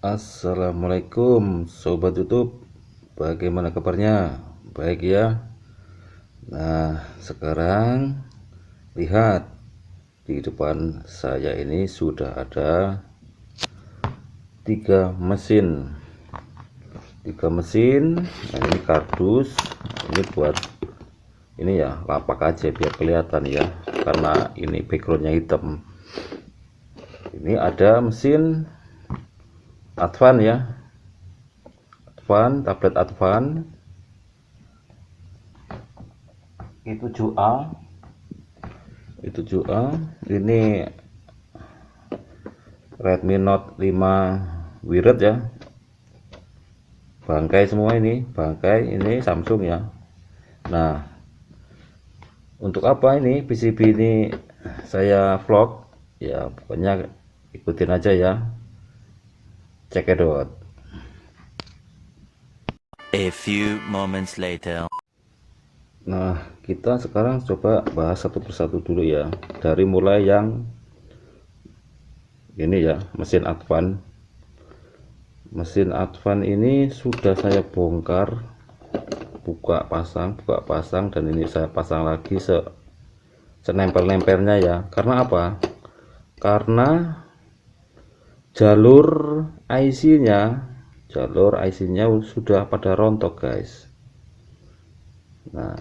Assalamualaikum Sobat YouTube, bagaimana kabarnya? Baik ya. Nah, sekarang lihat di depan saya ini sudah ada tiga mesin. Nah, ini kardus, ini buat ini ya, lapak aja biar kelihatan ya, karena ini backgroundnya hitam. Ini ada mesin Advan ya, tablet Advan itu 7A, ini Redmi Note 5 wired ya, bangkai semua, ini bangkai, ini Samsung ya. Nah, untuk apa ini PCB ini saya vlog ya, pokoknya ikutin aja ya, cekidot. A few moments later. Nah, kita sekarang coba bahas satu persatu dulu ya, dari mulai yang ini ya, mesin Advan ini sudah saya bongkar, buka pasang, dan ini saya pasang lagi senempel-nempelnya ya. Karena apa? Karena jalur IC-nya sudah pada rontok guys. Nah,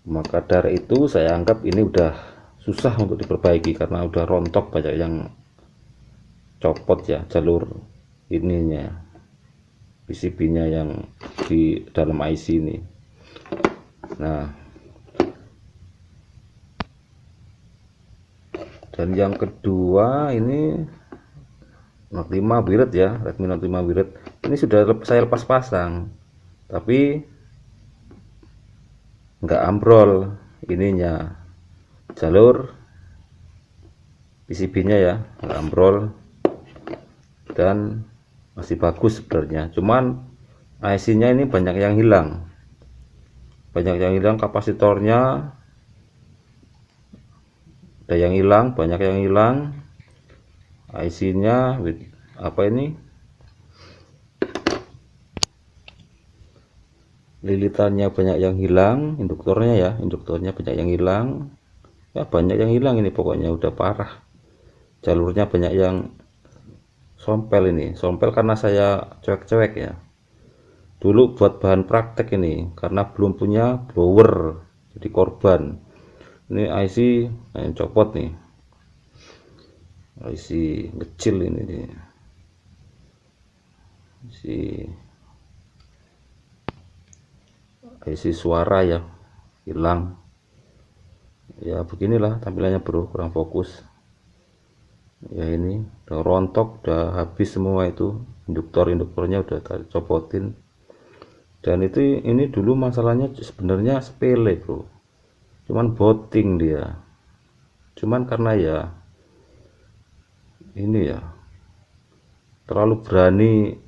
maka dari itu saya anggap ini udah susah untuk diperbaiki karena udah rontok, banyak yang copot ya jalur ininya, PCB-nya yang di dalam IC ini. Nah, dan yang kedua ini Note 5 wired ya, Redmi Note 5 wired. Ini sudah saya lepas pasang, tapi nggak ambrol ininya, jalur PCB-nya ya, nggak ambrol dan masih bagus sebenarnya. Cuman IC-nya ini banyak yang hilang, kapasitornya ada yang hilang, banyak yang hilang. IC-nya apa ini, lilitannya banyak yang hilang, induktornya banyak yang hilang ya, banyak yang hilang ini, pokoknya udah parah. Jalurnya banyak yang sompel karena saya cuek-cuek ya dulu buat bahan praktek ini, karena belum punya blower jadi korban. Ini IC yang copot nih, IC kecil ini nih. IC suara ya hilang ya, beginilah tampilannya bro, kurang fokus ya. Ini udah rontok, udah habis semua itu, induktornya udah copotin. Dan ini dulu masalahnya sebenarnya sepele bro, cuman booting dia, cuman karena ya ini ya terlalu berani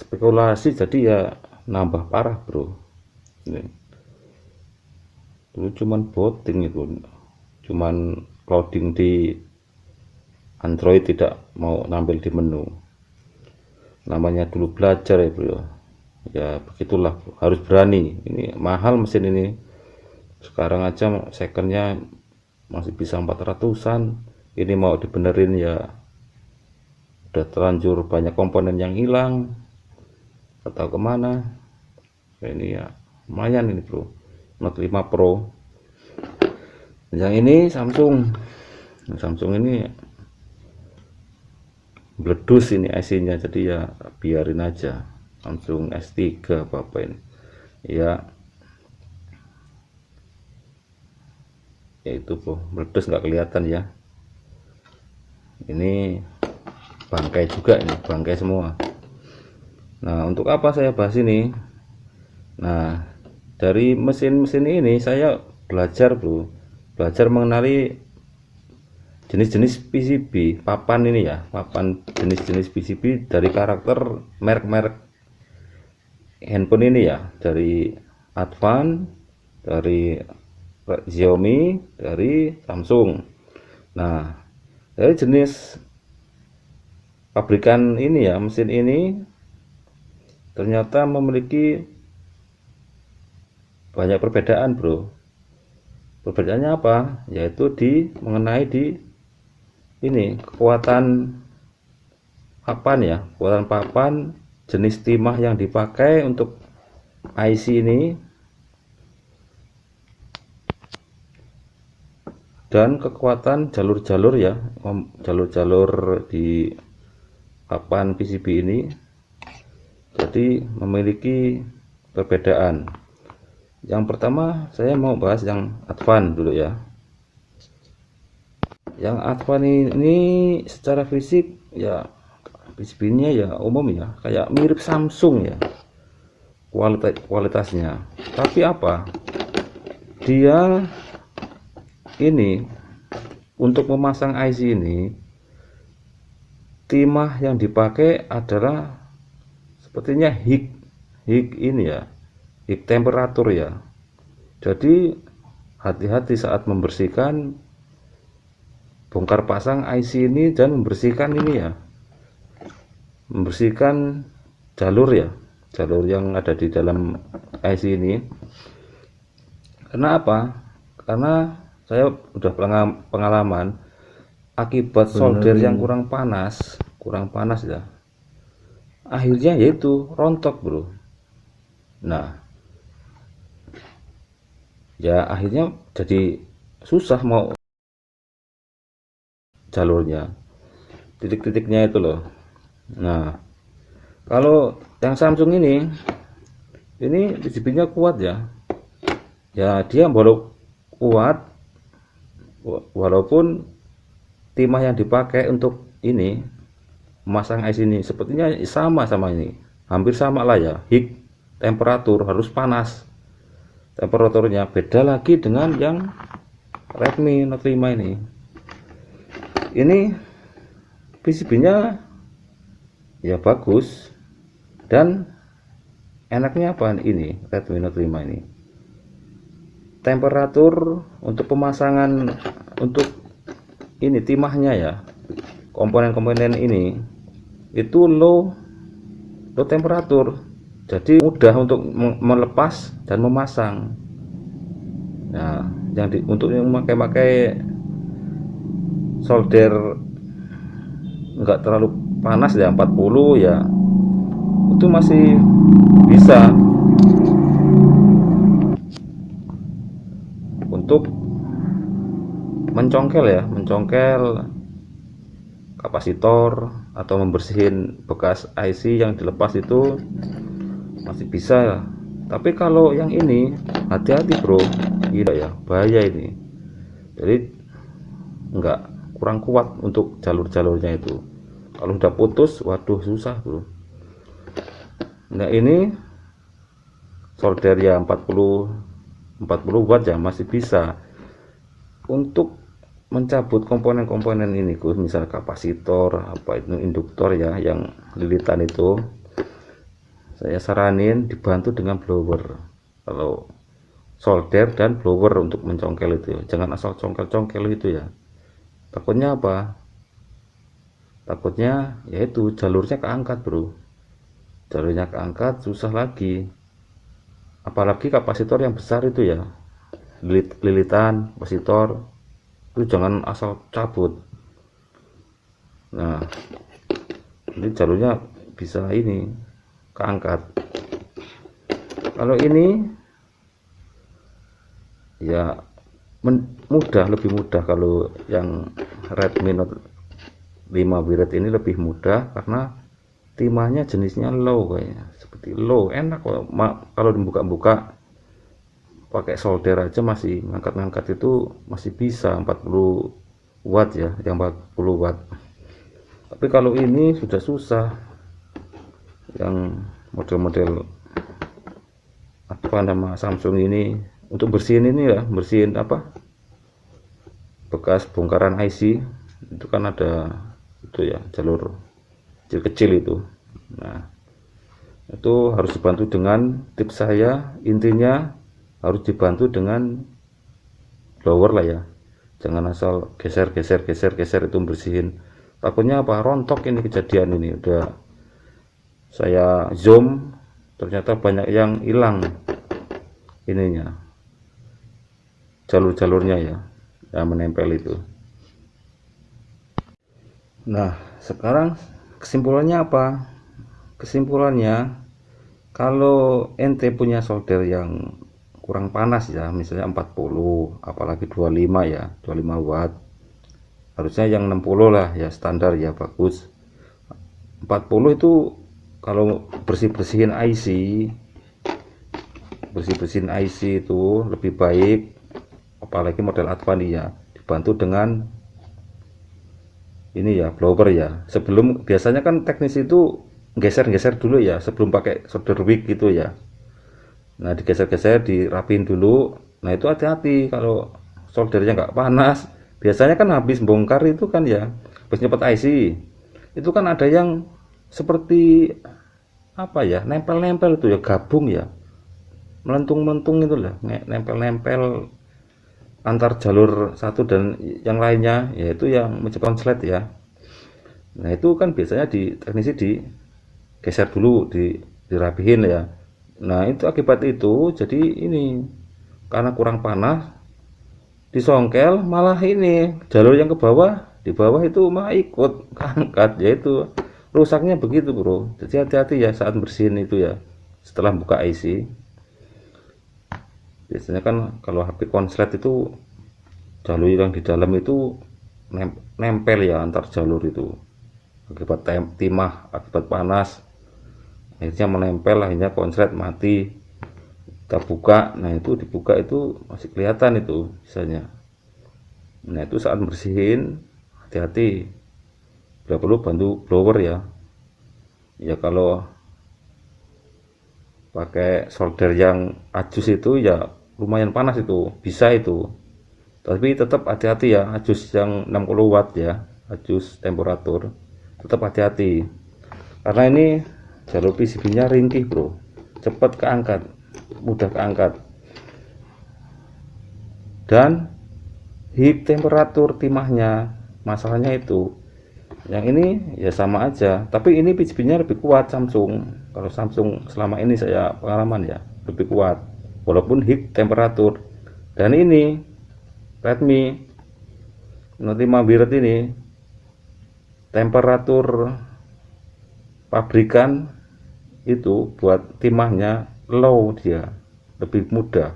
spekulasi, jadi ya nambah parah bro. Ini dulu cuman booting itu, cuman loading di Android, tidak mau nampil di menu. Namanya dulu belajar ya bro ya, begitulah, harus berani. Ini mahal mesin ini, sekarang aja secondnya masih bisa 400-an. Ini mau dibenerin ya udah terlanjur banyak komponen yang hilang atau kemana. Ini ya lumayan ini bro, Note 5 Pro. Yang ini Samsung ini bledus ini IC-nya, jadi ya biarin aja. Samsung S3 apa ini ya, itu bro, meletus nggak kelihatan ya. Ini bangkai juga, ini bangkai semua. Nah, untuk apa saya bahas ini? Nah, dari mesin-mesin ini saya belajar bro, mengenali jenis-jenis PCB, papan ini ya, jenis-jenis PCB dari karakter merek-merek handphone ini ya, dari Advan, dari Xiaomi, dari Samsung. Nah, dari jenis pabrikan ini ya, mesin ini ternyata memiliki banyak perbedaan, bro. Perbedaannya apa? Yaitu mengenai di ini kekuatan papan ya, kekuatan papan, jenis timah yang dipakai untuk IC ini, dan kekuatan jalur-jalur ya, jalur-jalur di papan PCB ini. Jadi memiliki perbedaan. Yang pertama saya mau bahas yang advance dulu ya. Yang advance ini secara fisik ya, PCB-nya ya umum ya, kayak mirip Samsung ya kualitasnya. Tapi apa? Dia ini untuk memasang IC ini, timah yang dipakai adalah sepertinya high ini ya, high temperatur ya. Jadi hati-hati saat membersihkan, bongkar pasang IC ini dan membersihkan ini ya, membersihkan jalur ya, jalur yang ada di dalam IC ini. Karena apa? Karena saya udah pengalaman akibat solder yang kurang panas ya, akhirnya yaitu rontok, bro. Nah ya, akhirnya jadi susah mau jalurnya, titik-titiknya itu loh. Nah, kalau yang Samsung ini PCB-nya kuat ya. Ya, dia kuat walaupun timah yang dipakai untuk ini memasang IC ini sepertinya sama ini, hampir sama lah ya. High temperatur, harus panas temperaturnya. Beda lagi dengan yang Redmi Note 5 ini. Ini PCB-nya ya bagus, dan enaknya apa ini Redmi Note 5 ini, temperatur untuk pemasangan untuk ini timahnya ya, komponen-komponen ini itu low temperatur, jadi mudah untuk melepas dan memasang. Nah, untuk yang memakai solder enggak terlalu panas ya, 40 ya, itu masih bisa untuk mencongkel kapasitor atau membersihin bekas IC yang dilepas, itu masih bisa ya. Tapi kalau yang ini hati-hati, bro, gila ya, bahaya ini. Jadi kurang kuat untuk jalur-jalurnya itu. Kalau udah putus, waduh susah, bro. Nah, ini solder ya 40 watt ya, masih bisa untuk mencabut komponen-komponen ini, misal kapasitor, apa itu, induktor ya, yang lilitan itu. Saya saranin dibantu dengan blower. Kalau solder dan blower untuk mencongkel itu, jangan asal congkel-congkel itu ya. Takutnya apa? Takutnya yaitu jalurnya keangkat, bro. Jalurnya keangkat, susah lagi. Apalagi kapasitor yang besar itu ya, lilitan kapasitor itu jangan asal cabut. Nah, ini jalurnya bisa ini keangkat. Kalau ini ya lebih mudah. Kalau yang Redmi Note 5 Wired ini lebih mudah karena timahnya jenisnya low, kayaknya seperti low, enak kalau dibuka-buka pakai solder aja, masih ngangkat-ngangkat itu masih bisa 40 watt ya, yang 40 watt. Tapi kalau ini sudah susah, yang model-model apa nama Samsung ini, untuk bersihin ini ya, bersihin apa, bekas bongkaran IC itu kan ada itu ya, jalur kecil-kecil itu. Nah, itu harus dibantu dengan tips saya, intinya harus dibantu dengan blower lah ya, jangan asal geser itu bersihin, takutnya apa, rontok ini kejadian ini. Udah saya zoom ternyata banyak yang hilang ininya, jalur-jalurnya ya, yang menempel itu. Nah, sekarang kesimpulannya apa? Kesimpulannya, kalau ente punya solder yang kurang panas ya, misalnya 40, apalagi 25 ya, 25 watt, harusnya yang 60 lah ya, standar ya, bagus. 40 itu kalau bersih-bersihin IC itu lebih baik, apalagi model Advan ya, dibantu dengan ini ya, blower ya. Sebelum, biasanya kan teknis itu geser-geser dulu ya, sebelum pakai solder wick gitu ya. Nah, digeser-geser, dirapiin dulu. Nah, itu hati-hati kalau soldernya nggak panas. Biasanya kan habis bongkar itu kan ya, habis nyepet IC, itu kan ada yang seperti apa ya, nempel-nempel itu ya, gabung ya, melentung-melentung itu lah, nempel-nempel antar jalur satu dan yang lainnya, yaitu yang menyebabkan konslet ya. Nah, itu kan biasanya di teknisi digeser dulu, dirapihin ya. Nah, itu akibat itu jadi ini, karena kurang panas, disongkel, malah ini jalur yang ke bawah, di bawah itu malah ikut keangkat, yaitu rusaknya begitu bro. Jadi hati-hati ya saat bersihin itu ya, setelah buka IC. Biasanya kan kalau HP konslet itu jalur yang di dalam itu nempel ya antar jalur itu, akibat timah, akibat panas, akhirnya menempel, akhirnya konslet mati. Kita buka, nah itu dibuka itu masih kelihatan itu misalnya. Nah, itu saat bersihin hati-hati, bila perlu bantu blower ya. Ya kalau pakai solder yang ajus itu ya lumayan panas itu, bisa itu. Tapi tetap hati-hati ya, ajus yang 60 watt ya, ajus temperatur. Tetap hati-hati. Karena ini jalur PCB-nya ringkih, bro. Cepat keangkat, mudah keangkat. Dan heat temperatur timahnya, masalahnya itu. Yang ini ya sama aja, tapi ini PCB-nya lebih kuat Samsung. Kalau Samsung selama ini saya pengalaman ya, lebih kuat walaupun heat temperatur. Dan ini Redmi Note 5 Biret ini temperatur pabrikan itu buat timahnya low, dia lebih mudah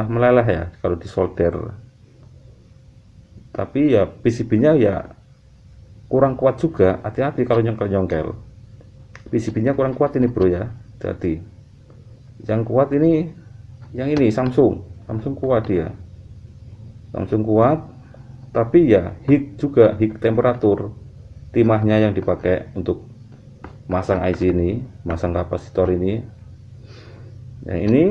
meleleh ya kalau disolder. Tapi ya PCB-nya ya kurang kuat juga, hati-hati kalau nyongkel-nyongkel. PCB-nya kurang kuat ini bro ya, hati-hati. Yang kuat ini, yang ini Samsung kuat dia, Samsung kuat. Tapi ya heat juga, heat temperatur timahnya yang dipakai untuk masang IC ini, masang kapasitor ini. Yang ini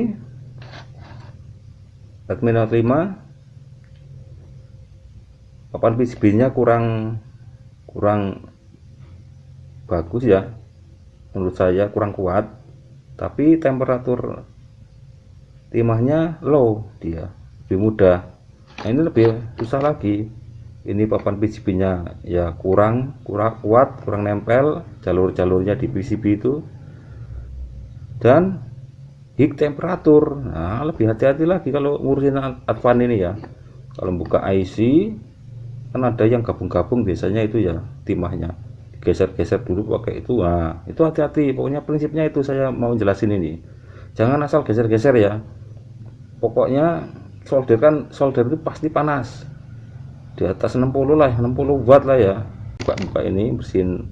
Redmi Note 5, papan PCB-nya kurang bagus ya, menurut saya kurang kuat. Tapi temperatur timahnya low, dia lebih mudah. Nah, ini lebih susah lagi. Ini papan PCB-nya ya kurang kuat, kurang nempel jalur-jalurnya di PCB itu. Dan heat temperatur, nah lebih hati-hati lagi kalau ngurusin Advan ini ya. Kalau buka IC kan ada yang gabung-gabung, biasanya itu ya timahnya geser-geser dulu pakai itu. Nah, itu hati-hati, pokoknya prinsipnya itu saya mau jelasin ini. Jangan asal geser-geser ya. Pokoknya solder itu pasti panas. Di atas 60 lah, 60 watt lah ya. Buka ini, bersihin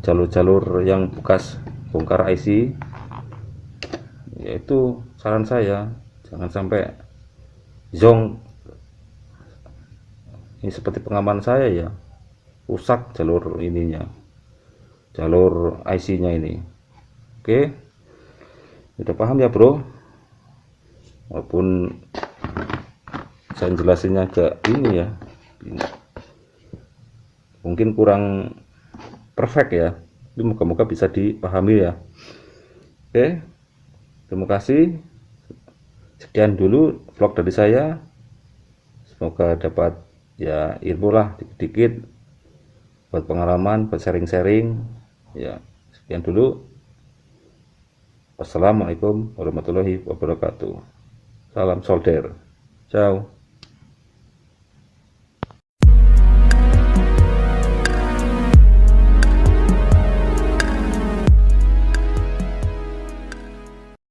jalur-jalur yang bekas bongkar IC. Yaitu saran saya, jangan sampai zong. Ini seperti pengaman saya ya, rusak jalur ininya, jalur IC-nya ini. Oke, udah paham ya bro? Walaupun saya jelasinnya agak ini ya, mungkin kurang perfect ya, tapi moga-moga bisa dipahami ya. Oke, terima kasih. Sekian dulu vlog dari saya, semoga dapat ya ilmu lah dikit-dikit buat pengalaman, buat sharing-sharing ya. Sekian dulu, wassalamualaikum warahmatullahi wabarakatuh, salam solder, ciao.